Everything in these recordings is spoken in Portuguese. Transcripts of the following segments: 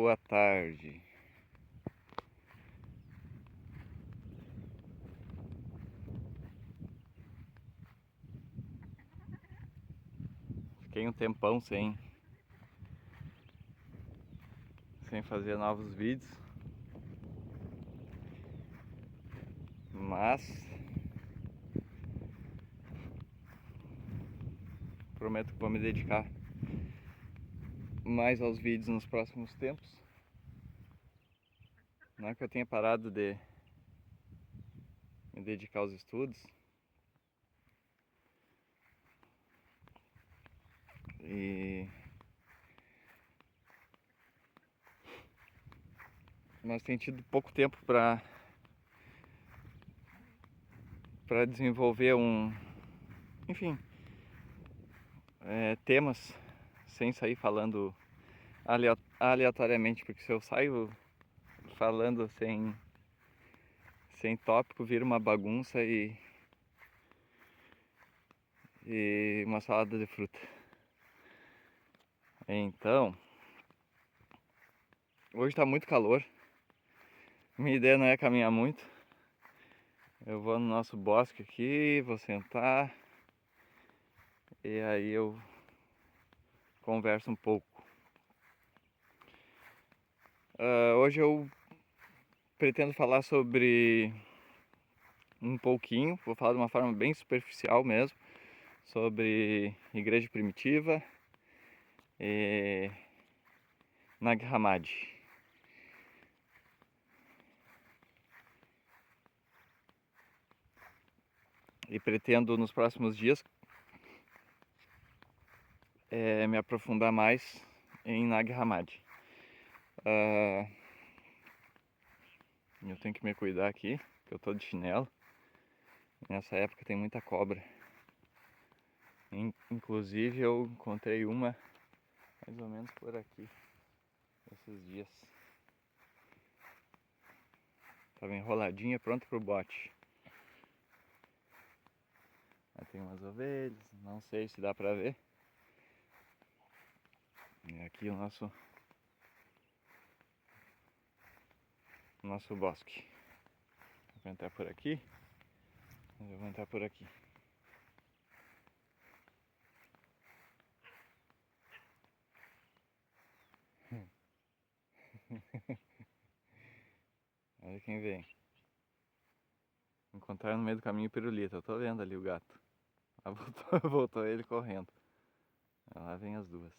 Boa tarde. Fiquei um tempão sem fazer novos vídeos, mas prometo que vou me dedicar mais aos vídeos nos próximos tempos. Não é que eu tenha parado de me dedicar aos estudos, mas tenho tido pouco tempo para desenvolver temas sem sair falando aleatoriamente, porque se eu saio falando sem tópico, vira uma bagunça e uma salada de fruta. Então, hoje tá muito calor. Minha ideia não é caminhar muito. Eu vou no nosso bosque aqui, vou sentar e aí eu converso um pouco. Hoje eu pretendo falar sobre vou falar de uma forma bem superficial mesmo, sobre igreja primitiva e Nag Hammadi. E pretendo nos próximos dias me aprofundar mais em Nag Hammadi. Eu tenho que me cuidar aqui, que eu tô de chinelo. Nessa época tem muita cobra. Inclusive eu encontrei uma mais ou menos por aqui esses dias. Tava enroladinha, pronto pro bote. Aí tem umas ovelhas, não sei se dá pra ver. E aqui o nosso bosque. Vou entrar por aqui. Eu vou entrar por aqui. Olha quem vem. Encontraram no meio do caminho o pirulito. Eu tô vendo ali o gato. Lá voltou ele correndo. Lá vem as duas.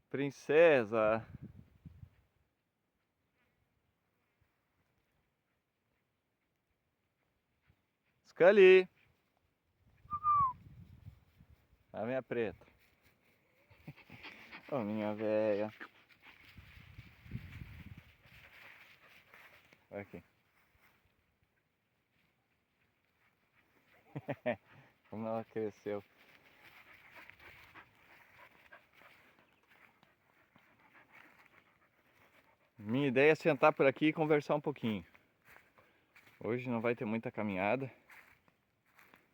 Princesa! Scully! A minha preta. Ô, minha velha. Olha aqui. Como ela cresceu. Minha ideia é sentar por aqui e conversar um pouquinho. Hoje não vai ter muita caminhada.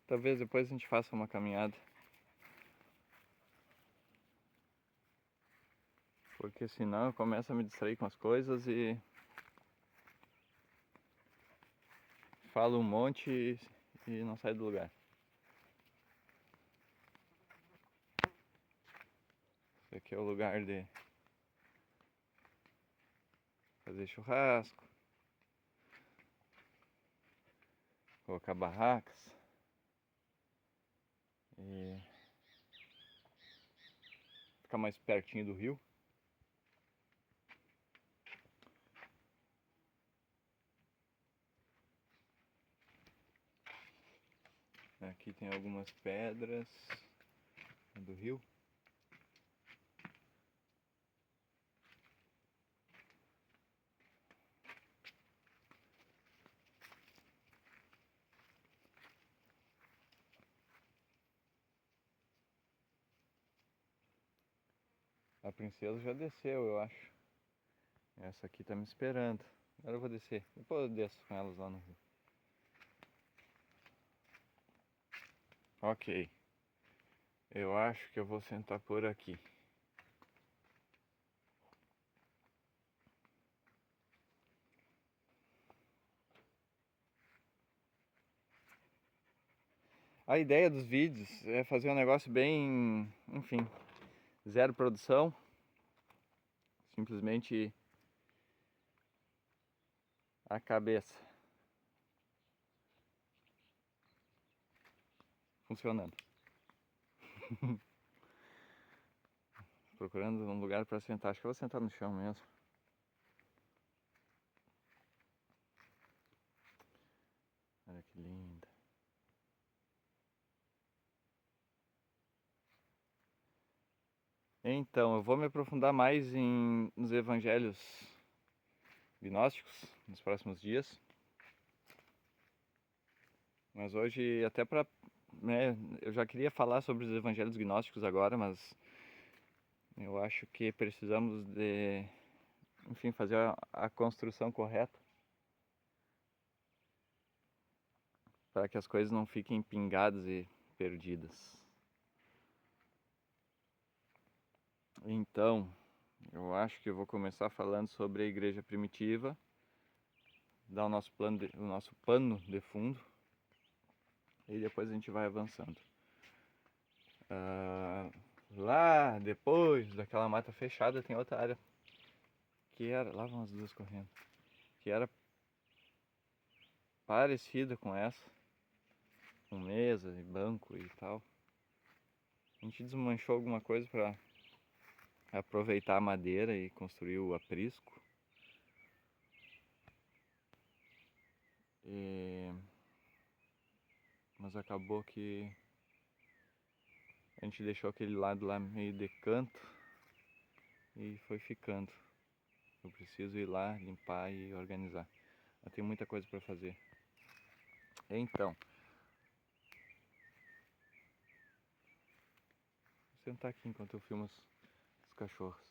Talvez depois a gente faça uma caminhada. Porque senão eu começo a me distrair com as coisas e falo um monte e não saio do lugar. Esse aqui é o lugar de fazer churrasco, colocar barracas e ficar mais pertinho do rio. Aqui tem algumas pedras do rio. A princesa já desceu, eu acho. Essa aqui tá me esperando. Agora eu vou descer. Depois eu desço com elas lá no rio. Ok. Eu acho que eu vou sentar por aqui. A ideia dos vídeos é fazer um negócio bem, enfim, zero produção, simplesmente a cabeça funcionando. Procurando um lugar para sentar, acho que eu vou sentar no chão mesmo. Olha que linda. Então, eu vou me aprofundar mais nos evangelhos gnósticos nos próximos dias. Mas hoje, até para, né, eu já queria falar sobre os evangelhos gnósticos agora, mas eu acho que precisamos de, enfim, fazer a construção correta para que as coisas não fiquem pingadas e perdidas. Então, eu acho que eu vou começar falando sobre a igreja primitiva, dar o nosso pano de fundo, e depois a gente vai avançando. Lá depois daquela mata fechada tem outra área que era, lá vão as duas correndo, que era parecida com essa, com mesa e banco e tal. A gente desmanchou alguma coisa para aproveitar a madeira e construir o aprisco. Mas acabou que a gente deixou aquele lado lá meio de canto e foi ficando. Eu preciso ir lá, limpar e organizar. Eu tenho muita coisa para fazer. Então, vou sentar aqui enquanto eu filmo os cachorros.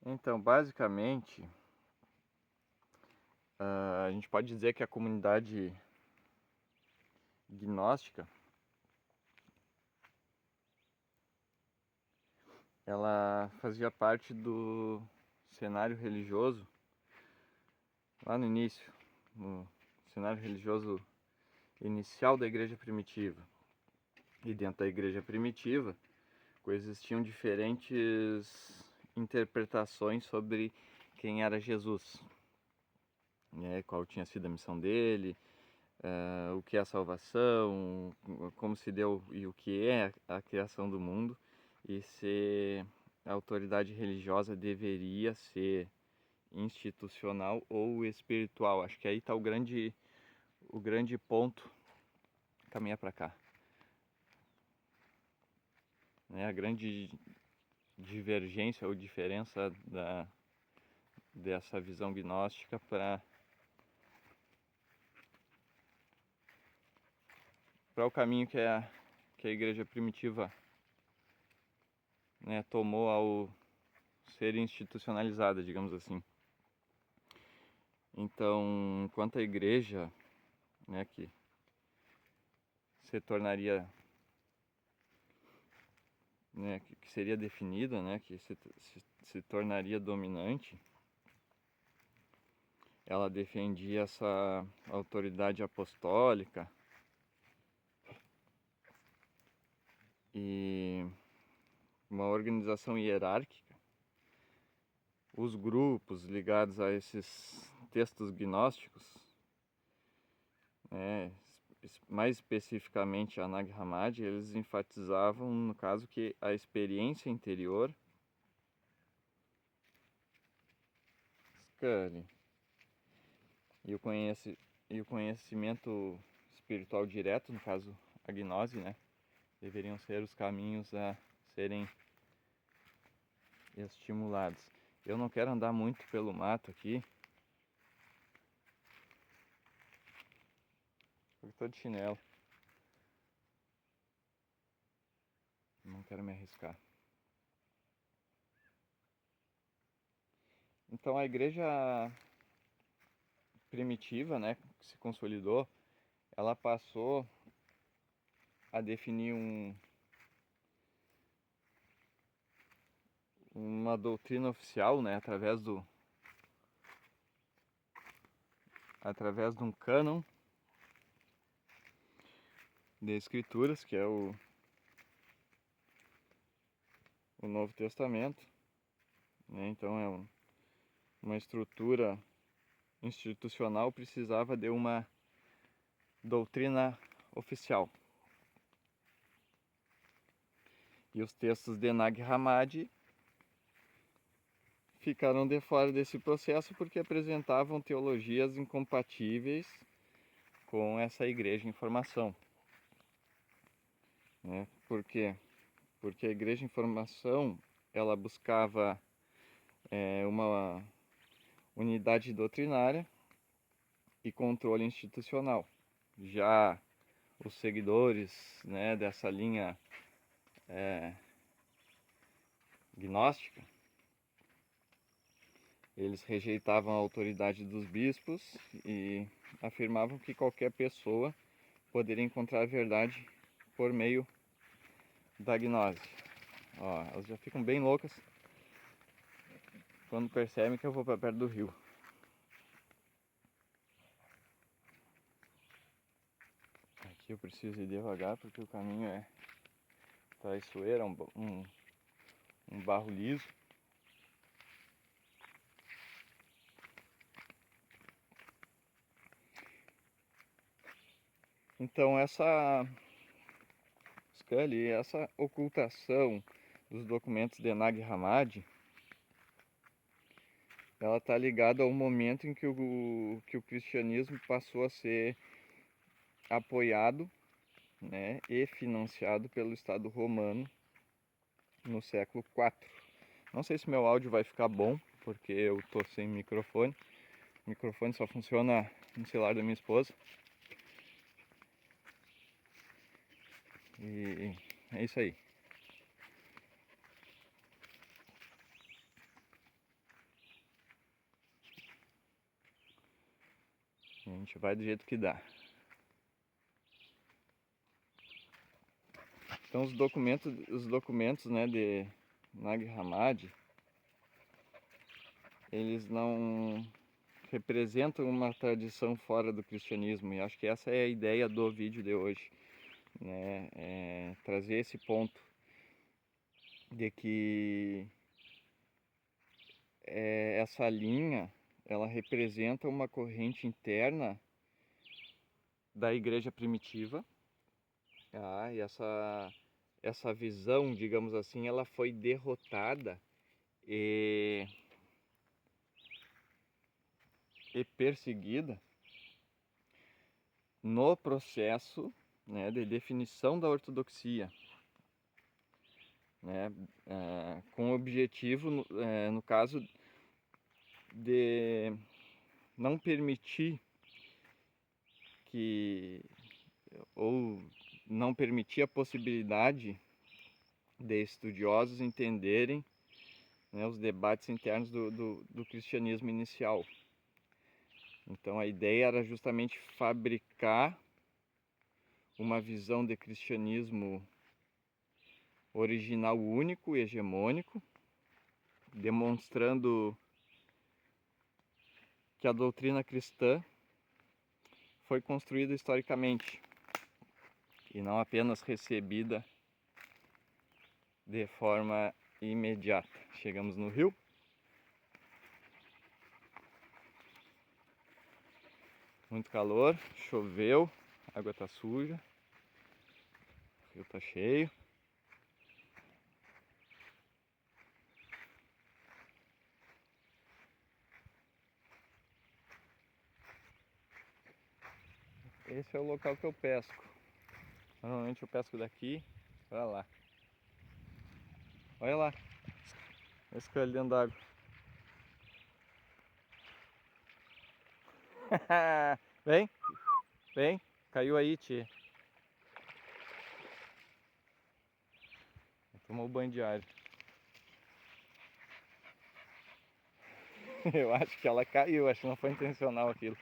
Então, basicamente, a gente pode dizer que a comunidade gnóstica ela fazia parte do cenário religioso lá no início, no cenário religioso inicial da igreja primitiva. E dentro da igreja primitiva coexistiam diferentes interpretações sobre quem era Jesus, né? Qual tinha sido a missão dele, o que é a salvação, como se deu e o que é a criação do mundo, e se a autoridade religiosa deveria ser institucional ou espiritual. Acho que aí está o grande ponto. Caminha para cá, né? A grande divergência ou diferença dessa visão gnóstica para o caminho que a igreja primitiva, né, tomou ao ser institucionalizada, digamos assim. Então, enquanto a igreja, né, que se tornaria, né, que seria definida, né, que se tornaria dominante, ela defendia essa autoridade apostólica e uma organização hierárquica. Os grupos ligados a esses textos gnósticos, né, mais especificamente a Nag Hammadi, eles enfatizavam, no caso, que a experiência interior e o conhecimento espiritual direto, no caso a gnose, né, deveriam ser os caminhos a serem estimulados. Eu não quero andar muito pelo mato aqui, porque estou de chinelo. Não quero me arriscar. Então a igreja primitiva, né, que se consolidou, ela passou a definir uma doutrina oficial, né, através através de um cânon de escrituras, que é o Novo Testamento, né? Então uma estrutura institucional precisava de uma doutrina oficial. E os textos de Nag Hammadi ficaram de fora desse processo porque apresentavam teologias incompatíveis com essa igreja em formação, né? Por quê? Porque a igreja em formação, ela buscava uma unidade doutrinária e controle institucional. Já os seguidores, né, dessa linha gnóstica, eles rejeitavam a autoridade dos bispos e afirmavam que qualquer pessoa poderia encontrar a verdade por meio da gnose. Ó, elas já ficam bem loucas quando percebem que eu vou para perto do rio. Aqui eu preciso ir devagar porque o caminho é traiçoeiro, um barro liso. Então essa ocultação dos documentos de Nag Hammadi, ela está ligada ao momento em que o cristianismo passou a ser apoiado, né, e financiado pelo Estado Romano no século IV. Não sei se meu áudio vai ficar bom, porque eu tô sem microfone. O microfone só funciona no celular da minha esposa. E é isso aí. A gente vai do jeito que dá. Então os documentos, né, de Nag Hammadi, eles não representam uma tradição fora do cristianismo, e acho que essa é a ideia do vídeo de hoje, né? Trazer esse ponto de que essa linha, ela representa uma corrente interna da igreja primitiva, e essa visão, digamos assim, ela foi derrotada e perseguida no processo, né, de definição da ortodoxia, né, com o objetivo, no caso, de não permitir ou não permitir a possibilidade de estudiosos entenderem, né, os debates internos do cristianismo inicial. Então a ideia era justamente fabricar uma visão de cristianismo original único e hegemônico, demonstrando que a doutrina cristã foi construída historicamente e não apenas recebida de forma imediata. Chegamos no rio. Muito calor, choveu, a água tá suja, o rio tá cheio. Esse é o local que eu pesco. Normalmente eu pesco daqui pra lá. Olha lá, esse coelho dentro d'água. Vem, vem, caiu aí, tia. Tomou banho de alho. Eu acho que ela caiu, acho que não foi intencional aquilo.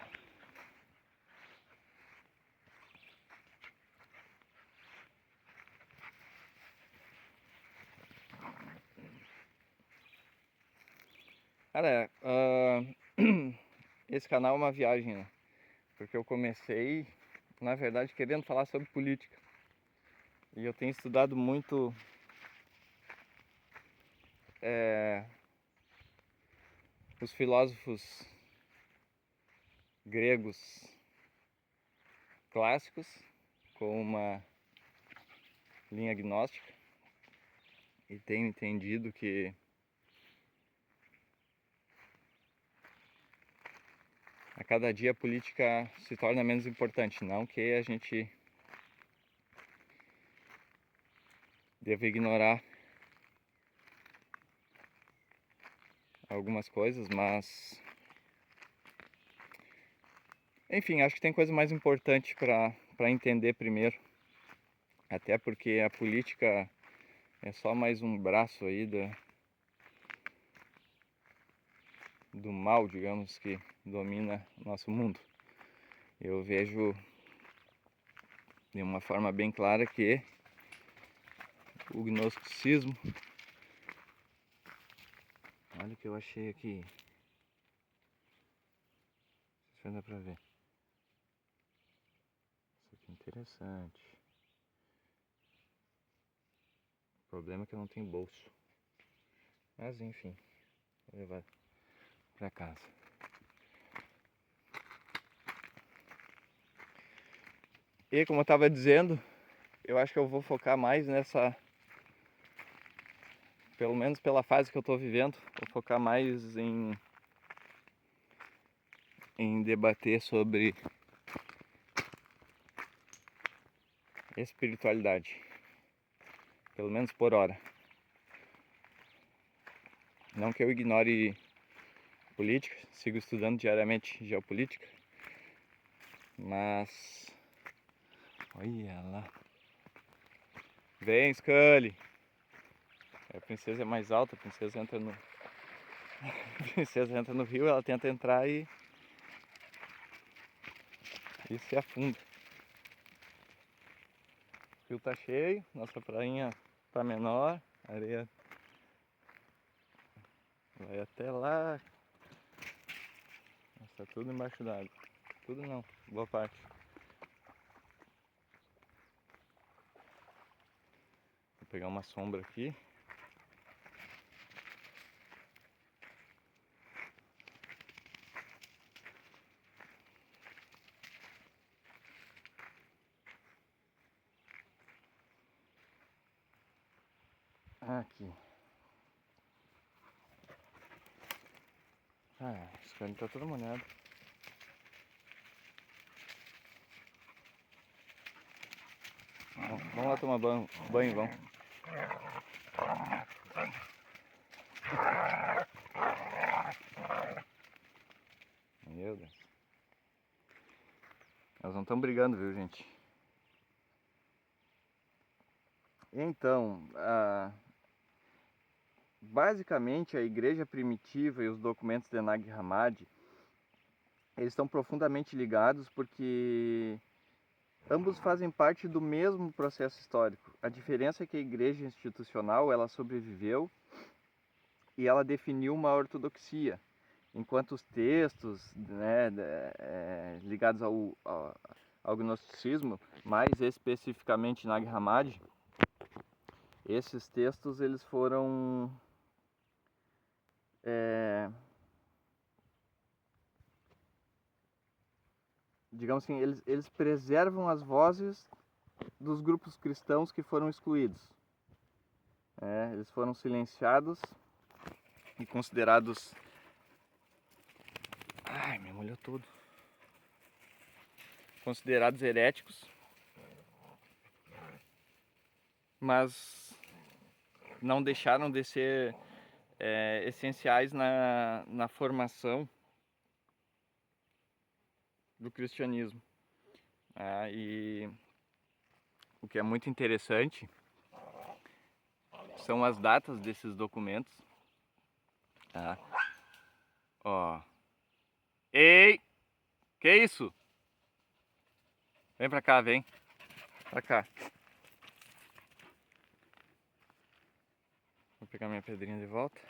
Cara, esse canal é uma viagem, né? porque eu comecei, na verdade, querendo falar sobre política. E eu tenho estudado muito os filósofos gregos clássicos com uma linha agnóstica e tenho entendido que a cada dia a política se torna menos importante, não que a gente deva ignorar algumas coisas, mas enfim, acho que tem coisa mais importante para entender primeiro, até porque a política é só mais um braço aí do mal, digamos, que domina nosso mundo. Eu vejo de uma forma bem clara que o gnosticismo... Olha o que eu achei aqui. Não sei se dá pra ver. Isso aqui é interessante. O problema é que eu não tenho bolso. Mas enfim, vou levar pra casa. E como eu estava dizendo, eu acho que eu vou focar mais nessa... Pelo menos pela fase que eu estou vivendo, vou focar mais em debater sobre espiritualidade. Pelo menos por hora. Não que eu ignore política, sigo estudando diariamente geopolítica, mas... Olha lá. Vem, Scully! A princesa é mais alta, a princesa entra no... A princesa entra no rio, ela tenta entrar e se afunda. O rio tá cheio, nossa prainha tá menor, a areia vai até lá. Tá tudo embaixo d'água. Tudo não, boa parte. Vou pegar uma sombra aqui. Aqui. Ah, esse cara tá todo molhado. Vamos lá tomar banho, vamos. Meu Deus. Elas não estão brigando, viu, gente? Então, basicamente a igreja primitiva e os documentos de Nag Hammadi, eles estão profundamente ligados porque ambos fazem parte do mesmo processo histórico. A diferença é que a igreja institucional, ela sobreviveu e ela definiu uma ortodoxia, enquanto os textos, né, ligados ao gnosticismo, mais especificamente Nag Hammadi, esses textos eles foram digamos assim, eles preservam as vozes dos grupos cristãos que foram excluídos. Eles foram silenciados e considerados... Ai, me molhou tudo. Considerados heréticos, mas não deixaram de ser essenciais na formação do cristianismo. E o que é muito interessante são as datas desses documentos. Ó. Ei! Que isso? Vem pra cá, vem. Pra cá. Vou pegar minha pedrinha de volta.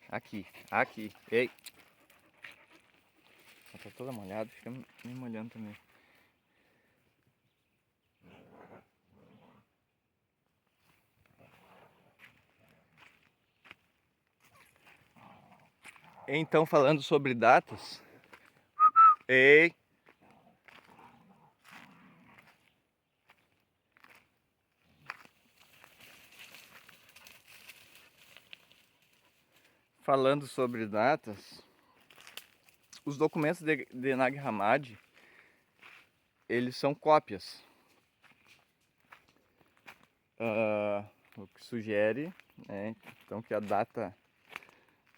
Aqui. Ei! Tá toda molhada, fica me molhando também. Então, falando sobre datas. Ei! Falando sobre datas, os documentos de Nag Hammadi, eles são cópias. O que sugere, né, então, que a data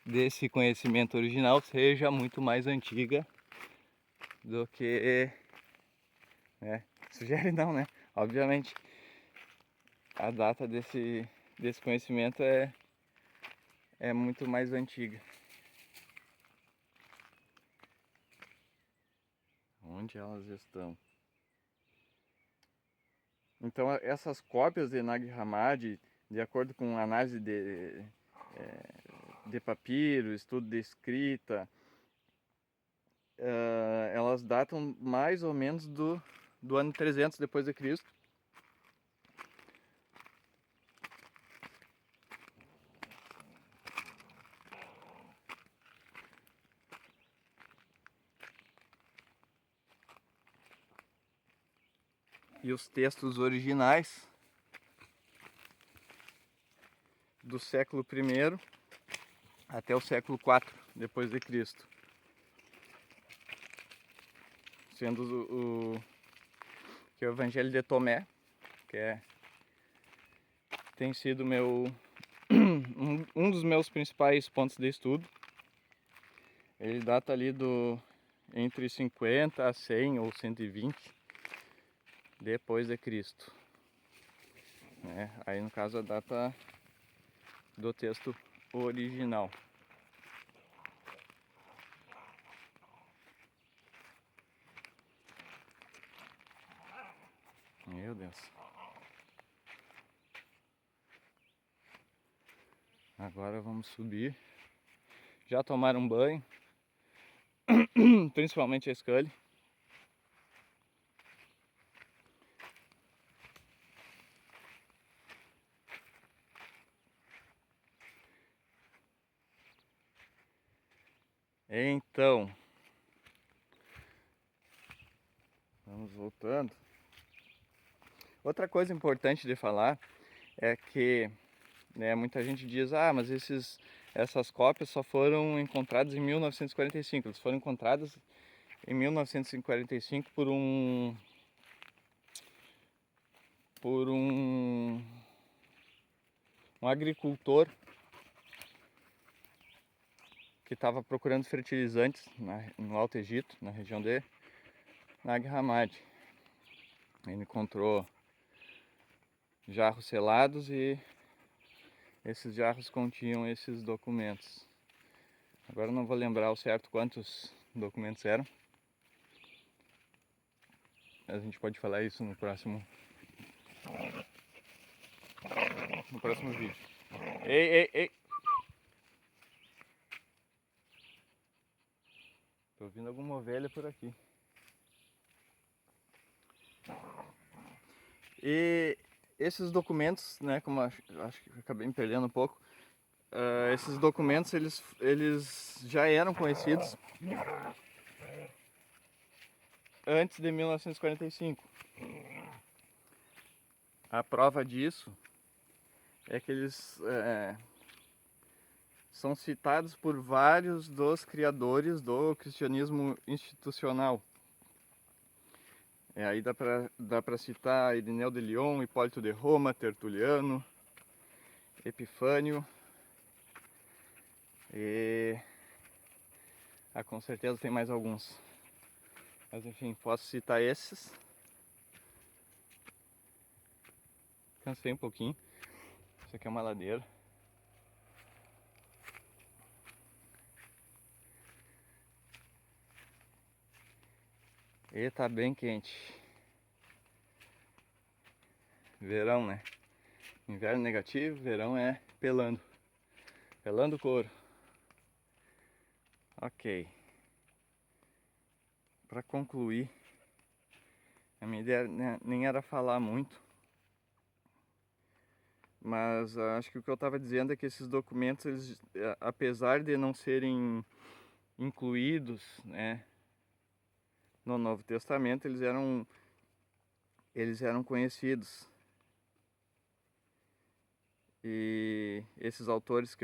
desse conhecimento original seja muito mais antiga do que... sugere não, né? Obviamente, a data desse conhecimento é muito mais antiga. Onde elas estão? Então, essas cópias de Nag Hammadi, de acordo com análise de papiro, estudo de escrita, elas datam mais ou menos do ano 300 depois de Cristo. E os textos originais do século I até o século IV depois de Cristo, sendo que é o Evangelho de Tomé, que tem sido um dos meus principais pontos de estudo. Ele data ali entre 50 a 100 ou 120 depois de Cristo. Aí no caso a data do texto original. Meu Deus. Agora vamos subir. Já tomaram banho, principalmente a Scully. Então, vamos voltando. Outra coisa importante de falar é que, né, muita gente diz, mas essas cópias só foram encontradas em 1945. Elas foram encontradas em 1945 por um agricultor que estava procurando fertilizantes no Alto Egito, na região de Nag Hammadi. Ele encontrou jarros selados e esses jarros continham esses documentos. Agora eu não vou lembrar ao certo quantos documentos eram. A gente pode falar isso no próximo vídeo. Ei! Tô ouvindo alguma ovelha por aqui. E esses documentos, né, como acho que acabei me perdendo um pouco, esses documentos eles já eram conhecidos antes de 1945. A prova disso é que eles são citados por vários dos criadores do cristianismo institucional. Aí dá pra citar Irineu de Lyon, Hipólito de Roma, Tertuliano, Epifânio e com certeza tem mais alguns. Mas enfim, posso citar esses. Cansei um pouquinho. Isso aqui é uma ladeira. E tá bem quente. Verão, né? Inverno negativo, verão é pelando. Pelando couro. Ok. para concluir, a minha ideia nem era falar muito, mas acho que o que eu estava dizendo é que esses documentos, eles, apesar de não serem incluídos, né, no Novo Testamento, eles eram conhecidos. E esses autores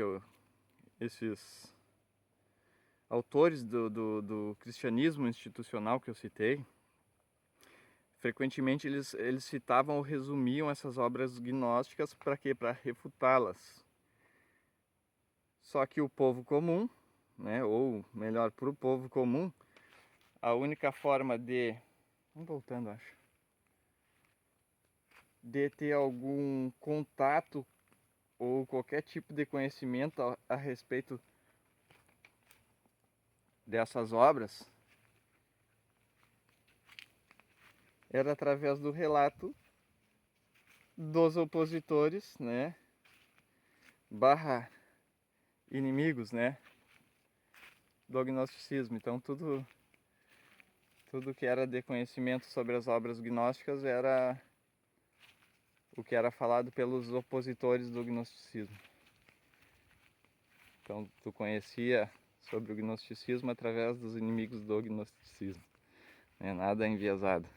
esses autores do cristianismo institucional que eu citei, frequentemente eles citavam ou resumiam essas obras gnósticas para quê? Para refutá-las. Só que o povo comum, né, ou melhor, para o povo comum, a única forma vamos voltando, acho, de ter algum contato ou qualquer tipo de conhecimento a respeito dessas obras era através do relato dos opositores, né, barra inimigos, né, do gnosticismo. Então tudo que era de conhecimento sobre as obras gnósticas era o que era falado pelos opositores do gnosticismo. Então tu conhecia sobre o gnosticismo através dos inimigos do gnosticismo, né? Nada enviesado.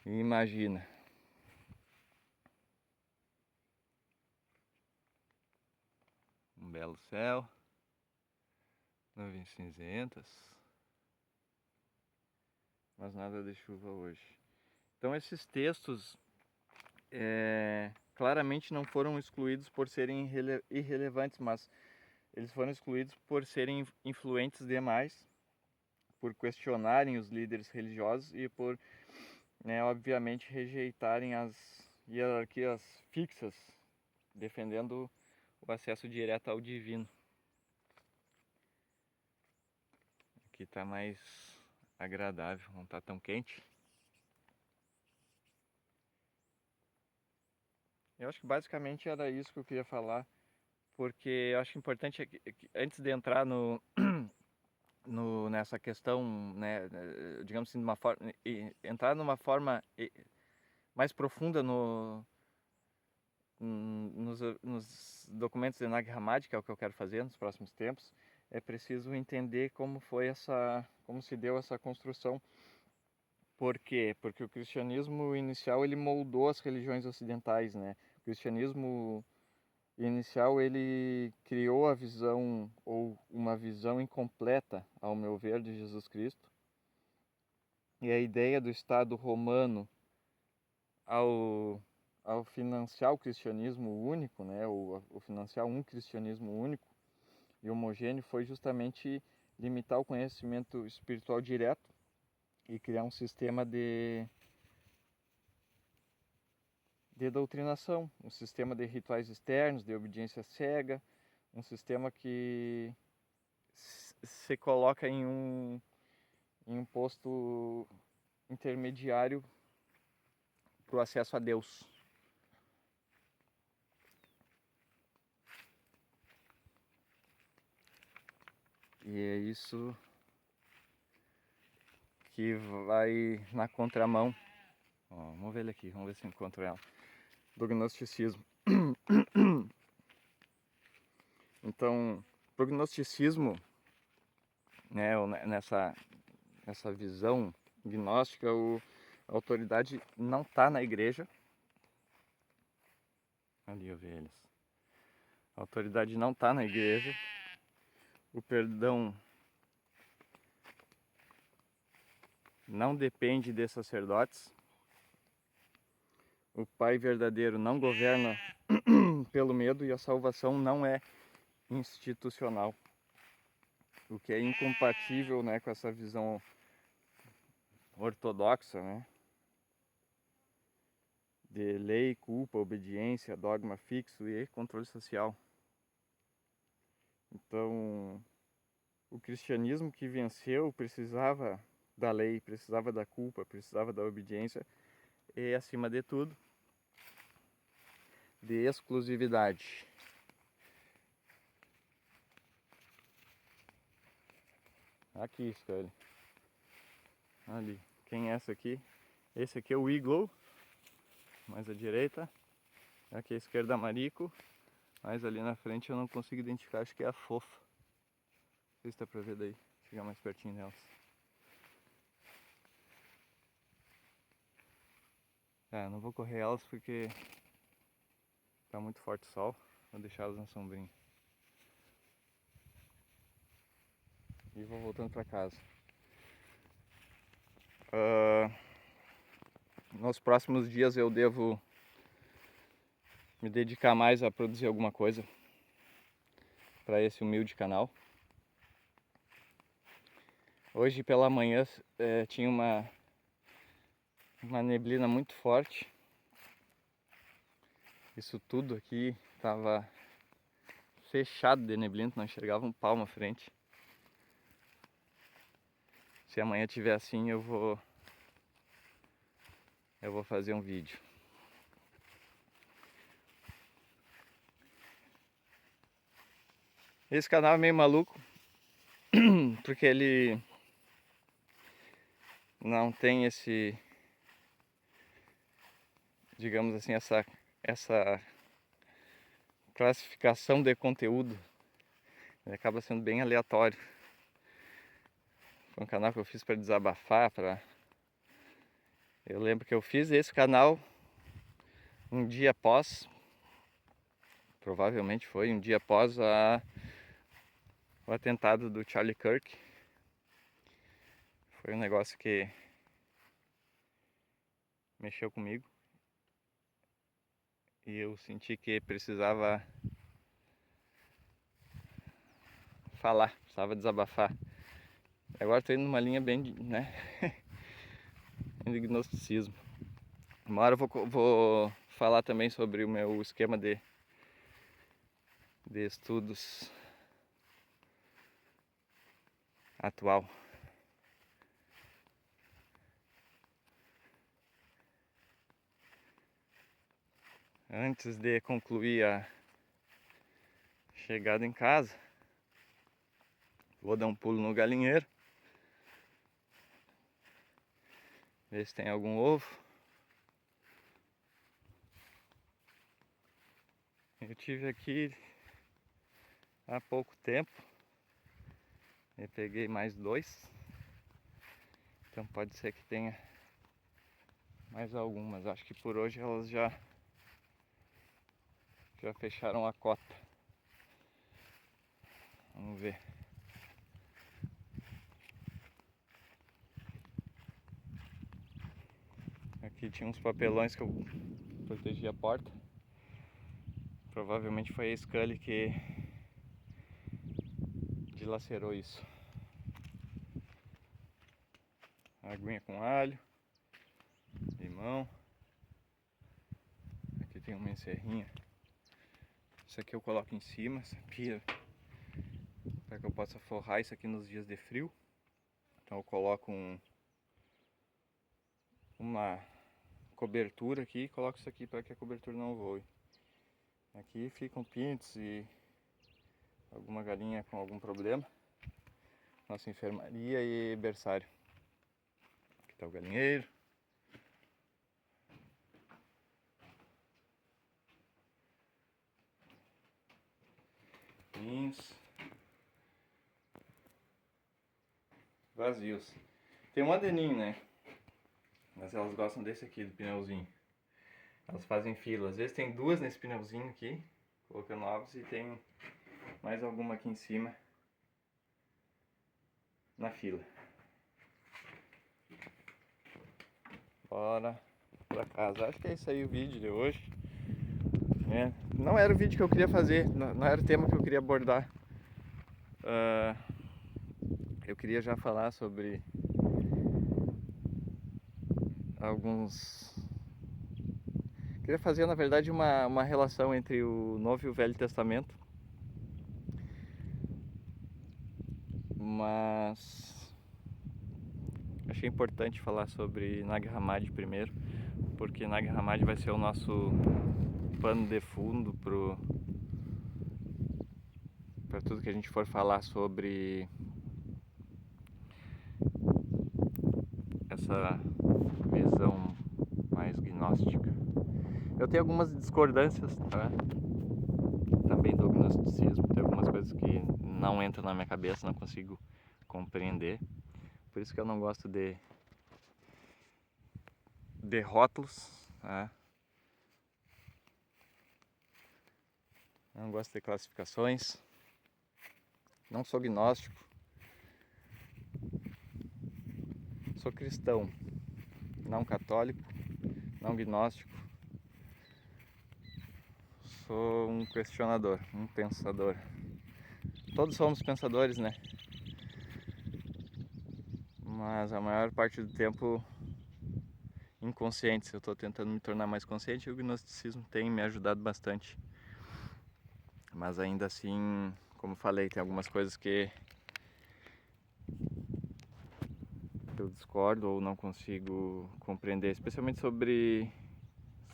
E imagina, um belo céu, nuvens cinzentas, mas nada de chuva hoje. Então esses textos claramente não foram excluídos por serem irrelevantes, mas eles foram excluídos por serem influentes demais, por questionarem os líderes religiosos e por, né, obviamente, rejeitarem as hierarquias fixas, defendendo o acesso direto ao divino. Aqui está mais agradável, não está tão quente. Eu acho que basicamente era isso que eu queria falar, porque eu acho importante, antes de entrar nessa questão, né, digamos assim, entrar numa forma mais profunda nos documentos de Nag Hammadi, que é o que eu quero fazer nos próximos tempos, é preciso entender como se deu essa construção. Por quê? Porque o cristianismo inicial ele moldou as religiões ocidentais, né? O cristianismo inicial ele criou a visão, ou uma visão incompleta, ao meu ver, de Jesus Cristo. E a ideia do Estado romano ao financiar o cristianismo único, né, o financiar um cristianismo único e homogêneo, foi justamente limitar o conhecimento espiritual direto e criar um sistema de doutrinação, um sistema de rituais externos, de obediência cega, um sistema que se coloca em um posto intermediário para o acesso a Deus. E é isso que vai na contramão. Ó, vamos ver ele aqui, vamos ver se eu encontro ela. Do gnosticismo. Então, pro gnosticismo, né, nessa visão gnóstica, a autoridade não está na igreja. Ali eu vejo eles. A autoridade não está na igreja. O perdão não depende de sacerdotes. O Pai verdadeiro não governa pelo medo e a salvação não é institucional. O que é incompatível, né, com essa visão ortodoxa, né, de lei, culpa, obediência, dogma fixo e controle social. Então, o cristianismo que venceu precisava da lei, precisava da culpa, precisava da obediência e, acima de tudo, de exclusividade. Aqui, Scully. Ali. Quem é essa aqui? Esse aqui é o Igloo, mais à direita. Aqui à esquerda a Marico. Mas ali na frente eu não consigo identificar, acho que é a Fofa. Não sei se dá pra ver daí, chegar mais pertinho delas. Não vou correr elas porque tá muito forte o sol. Vou deixar elas na sombrinha. E vou voltando pra casa. Nos próximos dias eu devo me dedicar mais a produzir alguma coisa para esse humilde canal. Hoje pela manhã tinha uma neblina muito forte. Isso tudo aqui estava fechado de neblina, não enxergava um palmo à frente. Se amanhã tiver assim, eu vou fazer um vídeo. Esse canal é meio maluco, porque ele não tem esse, digamos assim, essa classificação de conteúdo. Ele acaba sendo bem aleatório. Foi um canal que eu fiz para desabafar, Eu lembro que eu fiz esse canal um dia após, provavelmente foi um dia após o atentado do Charlie Kirk. Foi um negócio que mexeu comigo e eu senti que precisava falar, precisava desabafar. Agora estou indo numa linha bem, né, de gnosticismo. Uma hora eu vou falar também sobre o meu esquema de estudos atual. Antes de concluir a chegada em casa, vou dar um pulo no galinheiro, ver se tem algum ovo. Eu tive aqui há pouco tempo e peguei mais 2, então pode ser que tenha mais algumas. Acho que por hoje elas já fecharam a cota. Vamos ver. Aqui tinha uns papelões que eu protegi a porta. Provavelmente foi a Scully que dilacerou isso. Aguinha com alho, limão. Aqui tem uma encerrinha. Isso aqui eu coloco em cima, essa pia, para que eu possa forrar isso aqui nos dias de frio. Então eu coloco uma cobertura aqui e coloco isso aqui para que a cobertura não voe. Aqui ficam pintos e alguma galinha com algum problema. Nossa enfermaria e berçário. Aqui está o galinheiro. Pinhos. Vazios. Tem um adeninho, né? Mas elas gostam desse aqui, do pneuzinho. Elas fazem fila. Às vezes tem 2 nesse pneuzinho aqui, colocando ovos, e tem mais alguma aqui em cima na fila. Bora pra casa. Acho que é isso aí o vídeo de hoje. Não era o vídeo que eu queria fazer, não era o tema que eu queria abordar. Eu queria já falar sobre Queria fazer, na verdade, uma relação entre o Novo e o Velho Testamento. Mas achei importante falar sobre Nag Hammadi primeiro, porque Nag Hammadi vai ser o nosso pano de fundo para tudo que a gente for falar sobre essa visão mais gnóstica. Eu tenho algumas discordâncias, tá? Também do gnosticismo, tem algumas coisas que não entram na minha cabeça, não consigo compreender. Por isso que eu não gosto de rótulos, tá? Não gosto de classificações. Não sou gnóstico. Sou cristão, não católico, não gnóstico. Sou um questionador, um pensador. Todos somos pensadores, né? Mas a maior parte do tempo inconscientes. Eu estou tentando me tornar mais consciente e o gnosticismo tem me ajudado bastante. Mas ainda assim, como falei, tem algumas coisas que eu discordo ou não consigo compreender, especialmente sobre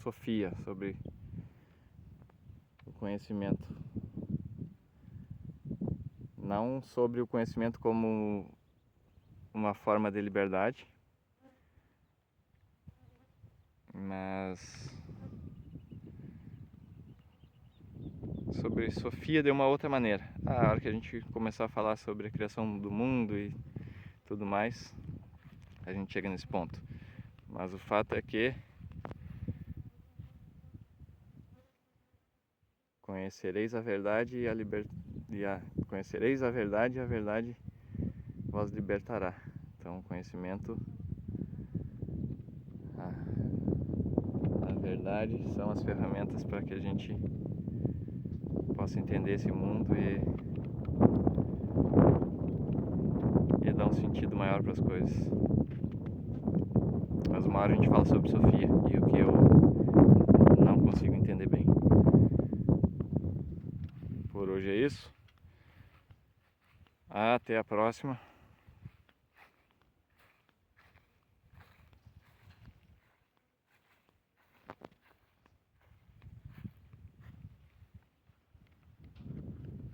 Sofia, sobre o conhecimento. Não sobre o conhecimento como uma forma de liberdade, mas sobre Sofia de uma outra maneira. A hora que a gente começar a falar sobre a criação do mundo e tudo mais, a gente chega nesse ponto. Mas o fato é que conhecereis a verdade conhecereis a verdade e a verdade vos libertará. Então, o conhecimento, a verdade são as ferramentas para que a gente possa entender esse mundo e dar um sentido maior para as coisas. Mas uma hora a gente fala sobre Sofia e o que eu não consigo entender bem. Por hoje é isso. Até a próxima.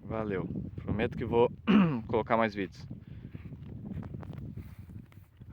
Valeu. Prometo que vou colocar mais vídeos.